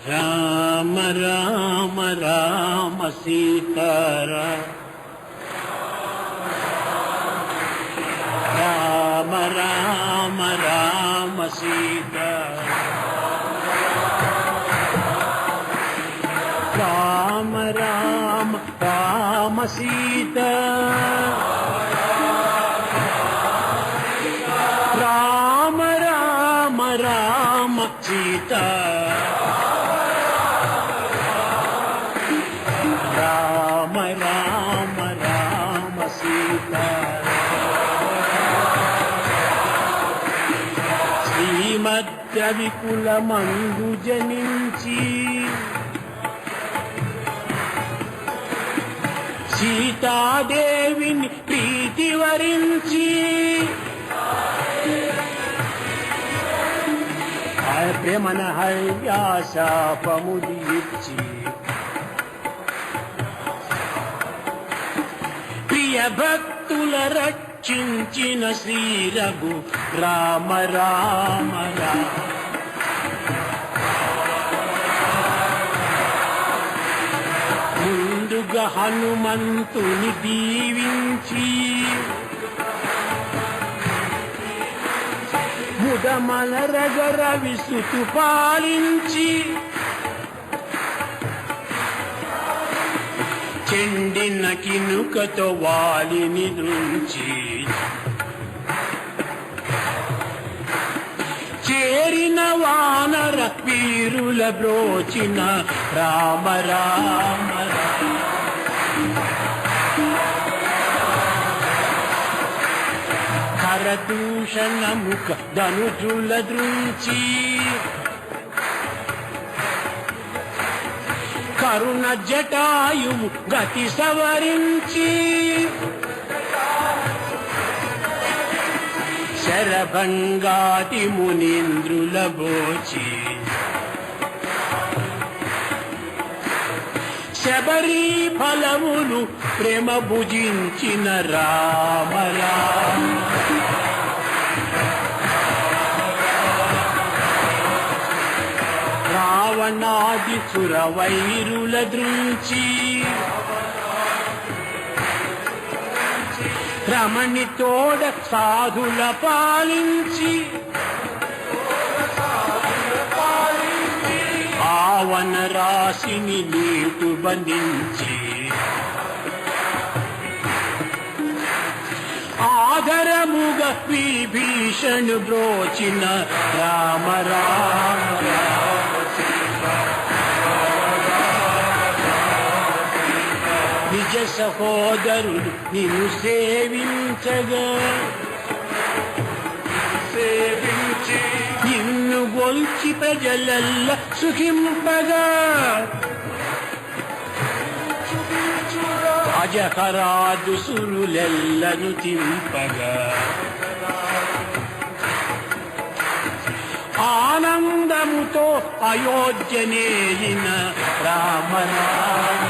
రామ రామ రామ సీతారామ రామ రామ రామ సీతారామ రామ రామ రామ సీతా రామ రామ రామ సీతా రామ రామ రామ సీతా శ్రీమద్రవికులమందు జనించి సీతాదేవిని ప్రీతి వరించి ప్రేమన హర్యాశాపముది ఇచ్చి ప్రియ భక్తుల రక్షించిన శ్రీ రఘు రామ రామ రామ ముందుగా హనుమంతుని దీవించి ముదమలరగర విసుతు పాలించి చెండిన కినుకతో వాలిని దృంచి చేరిన వానర వీరుల బ్రోచిన రామ రామ కరదూషణముఖ ధనుజుల దృంచి కరుణ జటాయువు గతి సవరించి శరభంగాటి మునీంద్రుల బోచి శబరి ఫలములు ప్రేమ భుజించిన రామ రామ రావణాది సురవైరుల దృంచి రమణి తోడ సాధుల పాలించి ఆవన రాశిని నీటు బంధించి ఆదరముగ విభీషణు బ్రోచిన రామ రామ నిజ సహోదరులు నిన్ను సేవించగా నిన్ను గొల్చి ప్రజలల్ల సుఖింపగా అజహరాదు సురులెల్లను తింపగా ఆనందముతో అయోధ్యనేలిన రామ రామ